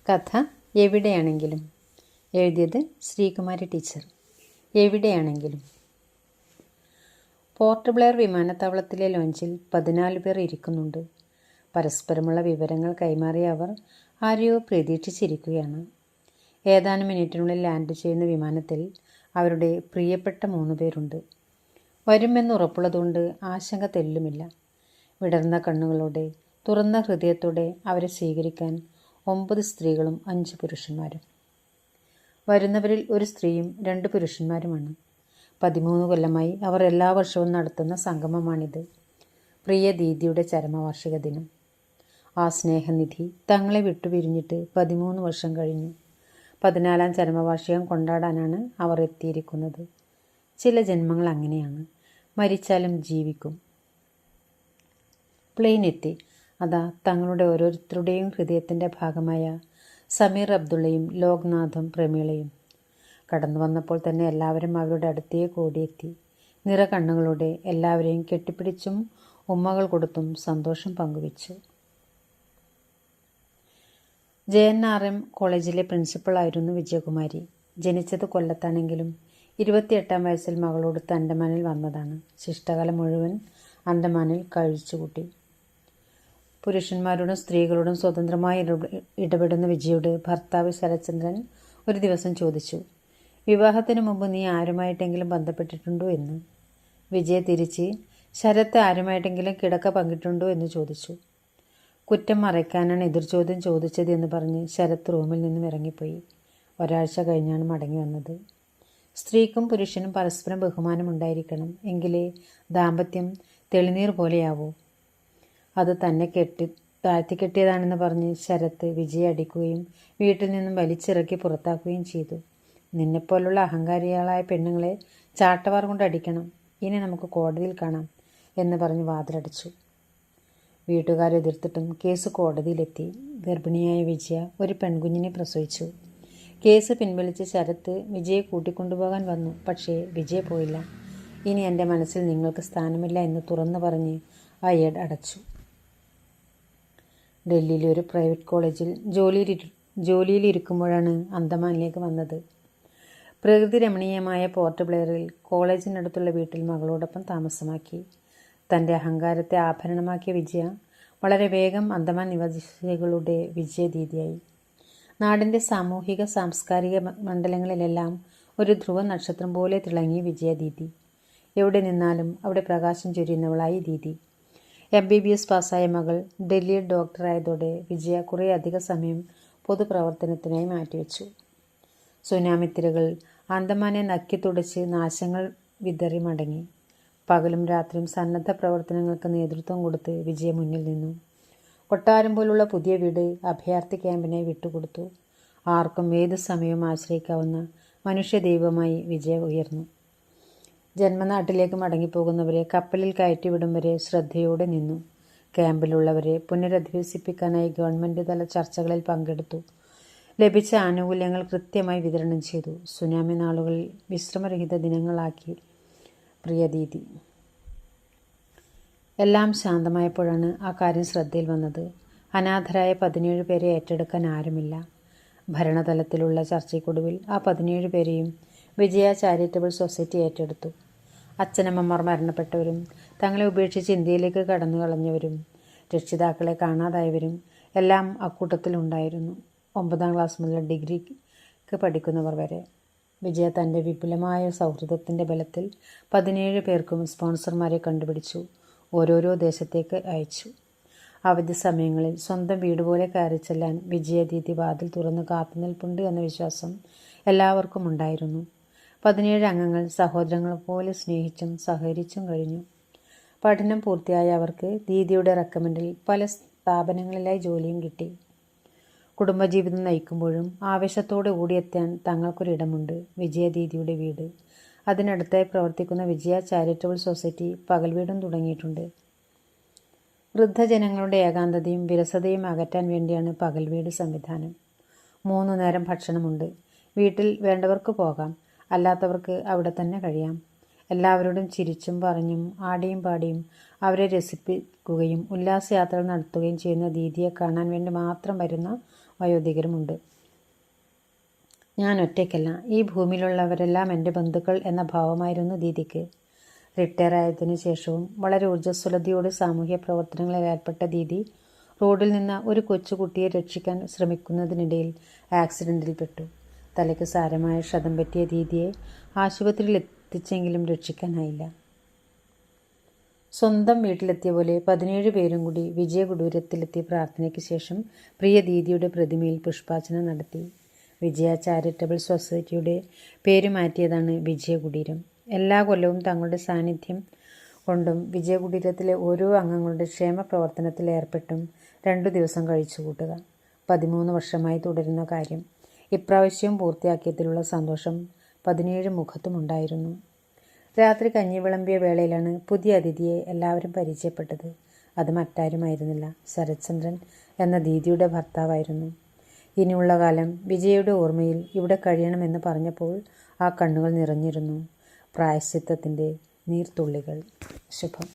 കഥ എവിടെയാണെങ്കിലും. എഴുതിയത് ശ്രീകുമാരി ടീച്ചർ. എവിടെയാണെങ്കിലും. പോർട്ട് ബ്ലെയർ വിമാനത്താവളത്തിലെ ലോഞ്ചിൽ 14 പേർ ഇരിക്കുന്നുണ്ട്. പരസ്പരമുള്ള വിവരങ്ങൾ കൈമാറിയ അവർ ആരെയോ പ്രതീക്ഷിച്ചിരിക്കുകയാണ്. ഏതാനും മിനിറ്റിനുള്ളിൽ ലാൻഡ് ചെയ്യുന്ന വിമാനത്തിൽ അവരുടെ പ്രിയപ്പെട്ട 3 പേരുണ്ട്. വരുമെന്നുറപ്പുള്ളതുകൊണ്ട് ആശങ്ക തെല്ലുമില്ല. വിടർന്ന കണ്ണുകളോടെ തുറന്ന ഹൃദയത്തോടെ അവരെ സ്വീകരിക്കാൻ 9 സ്ത്രീകളും 5 പുരുഷന്മാരും. വരുന്നവരിൽ ഒരു സ്ത്രീയും 2 പുരുഷന്മാരുമാണ്. 13 കൊല്ലമായി അവർ എല്ലാ വർഷവും നടത്തുന്ന സംഗമമാണിത്. പ്രിയ ദീദിയുടെ ചരമവാർഷിക ദിനം. ആ സ്നേഹനിധി തങ്ങളെ വിട്ടുപിരിഞ്ഞിട്ട് 13 വർഷം കഴിഞ്ഞു. 14-ാം ചരമവാർഷികം കൊണ്ടാടാനാണ് അവർ എത്തിയിരിക്കുന്നത്. ചില ജന്മങ്ങൾ അങ്ങനെയാണ്, മരിച്ചാലും ജീവിക്കും. പ്ലെയിൻ എത്തി. അതാ തങ്ങളുടെ ഓരോരുത്തരുടെയും ഹൃദയത്തിൻ്റെ ഭാഗമായ സമീർ അബ്ദുള്ളയും ലോക്നാഥും പ്രമീളയും. കടന്നു വന്നപ്പോൾ തന്നെ എല്ലാവരും അവരുടെ അടുത്തേക്ക് ഓടിയെത്തി. നിറ കണ്ണുകളോടെ എല്ലാവരെയും കെട്ടിപ്പിടിച്ചും ഉമ്മകൾ കൊടുത്തും സന്തോഷം പങ്കുവച്ചു. JNRM കോളേജിലെ പ്രിൻസിപ്പളായിരുന്നു വിജയകുമാരി. ജനിച്ചത് കൊല്ലത്താണെങ്കിലും 28-ാം വയസ്സിൽ മകളോടൊത്ത് അണ്ടമാനിൽ വന്നതാണ്. ശിഷ്ടകാലം മുഴുവൻ അണ്ടമാനിൽ കഴിച്ചുകൂട്ടി. പുരുഷന്മാരോടും സ്ത്രീകളോടും സ്വതന്ത്രമായി ഇടപെടുന്ന വിജയോട് ഭർത്താവ് ശരത്ചന്ദ്രൻ ഒരു ദിവസം ചോദിച്ചു, വിവാഹത്തിന് മുമ്പ് നീ ആരുമായിട്ടെങ്കിലും ബന്ധപ്പെട്ടിട്ടുണ്ടോ എന്ന്. വിജയ തിരിച്ച്, ശരത്ത് ആരുമായിട്ടെങ്കിലും കിടക്ക പങ്കിട്ടുണ്ടോ എന്ന് ചോദിച്ചു. കുറ്റം മറയ്ക്കാനാണ് എതിർചോദ്യം ചോദിച്ചത് എന്ന് പറഞ്ഞ് ശരത്ത് റൂമിൽ നിന്നും ഇറങ്ങിപ്പോയി. ഒരാഴ്ച കഴിഞ്ഞാണ് മടങ്ങി വന്നത്. സ്ത്രീക്കും പുരുഷനും പരസ്പരം ബഹുമാനമുണ്ടായിരിക്കണം, എങ്കിലേ ദാമ്പത്യം തെളിനീർ പോലെയാവൂ. അത് തന്നെ താഴ്ത്തിക്കെട്ടിയതാണെന്ന് പറഞ്ഞ് ശരത്ത് വിജയെ അടിക്കുകയും വീട്ടിൽ നിന്നും വലിച്ചിറക്കി പുറത്താക്കുകയും ചെയ്തു. നിന്നെപ്പോലുള്ള അഹങ്കാരികളായ പെണ്ണുങ്ങളെ ചാട്ടവാർ കൊണ്ട് അടിക്കണം, ഇനി നമുക്ക് കോടതിയിൽ കാണാം എന്ന് പറഞ്ഞ് വാതിലടച്ചു. വീട്ടുകാരെതിർത്തിട്ടും കേസ് കോടതിയിലെത്തി. ഗർഭിണിയായ വിജയ ഒരു പെൺകുഞ്ഞിനെ പ്രസവിച്ചു. കേസ് പിൻവലിച്ച് ശരത്ത് വിജയെ കൂട്ടിക്കൊണ്ടുപോകാൻ വന്നു. പക്ഷേ വിജയ പോയില്ല. ഇനി എൻ്റെ മനസ്സിൽ നിങ്ങൾക്ക് സ്ഥാനമില്ല എന്ന് തുറന്നു പറഞ്ഞ് അയാൾ അടച്ചു. ഡൽഹിയിലെ ഒരു പ്രൈവറ്റ് കോളേജിൽ ജോലിയിലിരിക്കുമ്പോഴാണ് അന്തമാനിലേക്ക് വന്നത്. പ്രകൃതി രമണീയമായ പോർട്ട് ബ്ലെയറിൽ കോളേജിനടുത്തുള്ള വീട്ടിൽ മകളോടൊപ്പം താമസമാക്കി. തൻ്റെ അഹങ്കാരത്തെ ആഭരണമാക്കിയ വിജയ വളരെ വേഗം അന്തമാൻ നിവാസികളുടെ വിജയദീദിയായി. നാടിൻ്റെ സാമൂഹിക സാംസ്കാരിക മണ്ഡലങ്ങളിലെല്ലാം ഒരു ധ്രുവ നക്ഷത്രം പോലെ തിളങ്ങി വിജയദീദി. എവിടെ നിന്നാലും അവിടെ പ്രകാശം ചൊരിയുന്നവളായി ദീദി. MBBS പാസ്സായ മകൾ ഡൽഹിയിൽ ഡോക്ടറായതോടെ വിജയ കുറേ അധിക സമയം പൊതുപ്രവർത്തനത്തിനായി മാറ്റിവെച്ചു. സുനാമിത്തിരകൾ അന്തമാനെ നക്കി തുടച്ച് നാശങ്ങൾ വിതറി മടങ്ങി. പകലും രാത്രിയും സന്നദ്ധ പ്രവർത്തനങ്ങൾക്ക് നേതൃത്വം കൊടുത്ത് വിജയ മുന്നിൽ നിന്നു. കൊട്ടാരം പോലുള്ള പുതിയ വീട് അഭയാർത്ഥി ക്യാമ്പിനായി വിട്ടുകൊടുത്തു. ആർക്കും ഏത് സമയവും ആശ്രയിക്കാവുന്ന മനുഷ്യദൈവമായി വിജയ ഉയർന്നു. ജന്മനാട്ടിലേക്ക് മടങ്ങിപ്പോകുന്നവരെ കപ്പലിൽ കയറ്റിവിടും വരെ ശ്രദ്ധയോടെ നിന്നു. ക്യാമ്പിലുള്ളവരെ പുനരധിവസിപ്പിക്കാനായി ഗവൺമെൻറ് തല ചർച്ചകളിൽ പങ്കെടുത്തു. ലഭിച്ച ആനുകൂല്യങ്ങൾ കൃത്യമായി വിതരണം ചെയ്തു. സുനാമി നാളുകളിൽ വിശ്രമരഹിത ദിനങ്ങളാക്കി പ്രിയദീദി. എല്ലാം ശാന്തമായപ്പോഴാണ് ആ കാര്യം ശ്രദ്ധയിൽ വന്നത്. അനാഥരായ 17 പേരെ ഏറ്റെടുക്കാൻ ആരുമില്ല. ഭരണതലത്തിലുള്ള ചർച്ചയ്ക്കൊടുവിൽ ആ 17 പേരെയും വിജയ ചാരിറ്റബിൾ സൊസൈറ്റി ഏറ്റെടുത്തു. അച്ഛനമ്മമാർ മരണപ്പെട്ടവരും തങ്ങളെ ഉപേക്ഷിച്ച് ഇന്ത്യയിലേക്ക് കടന്നു കളഞ്ഞവരും രക്ഷിതാക്കളെ കാണാതായവരും എല്ലാം അക്കൂട്ടത്തിലുണ്ടായിരുന്നു. 9ാം ക്ലാസ് മുതൽ ഡിഗ്രിക്ക് പഠിക്കുന്നവർ വരെ. വിജയ തൻ്റെ വിപുലമായ സൗഹൃദത്തിൻ്റെ ബലത്തിൽ 17 പേർക്കും സ്പോൺസർമാരെ കണ്ടുപിടിച്ചു. ഓരോരോ ദേശത്തേക്ക് അയച്ചു. അവധി സമയങ്ങളിൽ സ്വന്തം വീട് പോലെ കയറി ചെല്ലാൻ വിജയദീദി വാതിൽ തുറന്ന് കാത്തുനിൽപ്പുണ്ട് എന്ന വിശ്വാസം എല്ലാവർക്കും ഉണ്ടായിരുന്നു. 17 അംഗങ്ങൾ സഹോദരങ്ങളെ പോലെ സ്നേഹിച്ചും സഹകരിച്ചും കഴിഞ്ഞു. പഠനം പൂർത്തിയായ അവർക്ക് ദീദിയുടെ റെക്കമെൻഡിൽ പല സ്ഥാപനങ്ങളിലായി ജോലിയും കിട്ടി. കുടുംബജീവിതം നയിക്കുമ്പോഴും ആവേശത്തോടെ ഓടിയെത്താൻ തങ്ങൾക്കൊരിടമുണ്ട്, വിജയദീദിയുടെ വീട്. അതിനടുത്തായി പ്രവർത്തിക്കുന്ന വിജയ ചാരിറ്റബിൾ സൊസൈറ്റി പകൽ വീടും തുടങ്ങിയിട്ടുണ്ട്. വൃദ്ധജനങ്ങളുടെ ഏകാന്തതയും വിരസതയും അകറ്റാൻ വേണ്ടിയാണ് പകൽ വീട് സംവിധാനം. 3 നേരം ഭക്ഷണമുണ്ട്. വീട്ടിൽ വേണ്ടവർക്ക് പോകാം, അല്ലാത്തവർക്ക് അവിടെ തന്നെ കഴിയാം. എല്ലാവരോടും ചിരിച്ചും പറഞ്ഞും ആടിയും പാടിയും അവരെ രസിപ്പിക്കുകയും ഉല്ലാസയാത്രകൾ നടത്തുകയും ചെയ്യുന്ന ദീദിയെ കാണാൻ വേണ്ടി മാത്രം വരുന്ന വയോധികരുമുണ്ട്. ഞാൻ ഒറ്റയ്ക്കല്ല, ഈ ഭൂമിയിലുള്ളവരെല്ലാം എൻ്റെ ബന്ധുക്കൾ എന്ന ഭാവമായിരുന്നു ദീദിക്ക്. റിട്ടയർ ആയതിനു ശേഷവും വളരെ ഊർജ്ജസ്വലതയോടെ സാമൂഹ്യ പ്രവർത്തനങ്ങളിൽ ഏർപ്പെട്ട ദീദി റോഡിൽ നിന്ന് ഒരു കൊച്ചുകുട്ടിയെ രക്ഷിക്കാൻ ശ്രമിക്കുന്നതിനിടയിൽ ആക്സിഡൻറ്റിൽപ്പെട്ടു. തലയ്ക്ക് സാരമായ ക്ഷതം പറ്റിയ ദീദിയെ ആശുപത്രിയിൽ എത്തിച്ചെങ്കിലും രക്ഷിക്കാനായില്ല. സ്വന്തം വീട്ടിലെത്തിയ പോലെ 17 പേരും കൂടി വിജയകുടീരത്തിലെത്തി പ്രാർത്ഥനയ്ക്ക് ശേഷം പ്രിയ ദീദിയുടെ പ്രതിമയിൽ പുഷ്പാർച്ചന നടത്തി. വിജയ ചാരിറ്റബിൾ സൊസൈറ്റിയുടെ പേര് മാറ്റിയതാണ് വിജയകുടീരം. എല്ലാ കൊല്ലവും തങ്ങളുടെ സാന്നിധ്യം കൊണ്ടും വിജയകുടീരത്തിലെ ഓരോ അംഗങ്ങളുടെ ക്ഷേമ പ്രവർത്തനത്തിൽ ഏർപ്പെട്ടും 2 ദിവസം കഴിച്ചുകൂട്ടുക 13 വർഷമായി തുടരുന്ന കാര്യം. ഇപ്രാവശ്യവും പൂർത്തിയാക്കിയതിലുള്ള സന്തോഷം 17 മുഖത്തുമുണ്ടായിരുന്നു. രാത്രി കഞ്ഞി വിളമ്പിയ വേളയിലാണ് പുതിയ അതിഥിയെ എല്ലാവരും പരിചയപ്പെട്ടത്. അത് മറ്റാരുമായിരുന്നില്ല, ശരത്ചന്ദ്രൻ എന്ന ദീദിയുടെ ഭർത്താവായിരുന്നു. ഇനിയുള്ള കാലം വിജയയുടെ ഓർമ്മയിൽ ഇവിടെ കഴിയണമെന്ന് പറഞ്ഞപ്പോൾ ആ കണ്ണുകൾ നിറഞ്ഞിരുന്നു. പ്രായശ്ചിത്തത്തിൻ്റെ നീർത്തുള്ളികൾ. ശുഭം.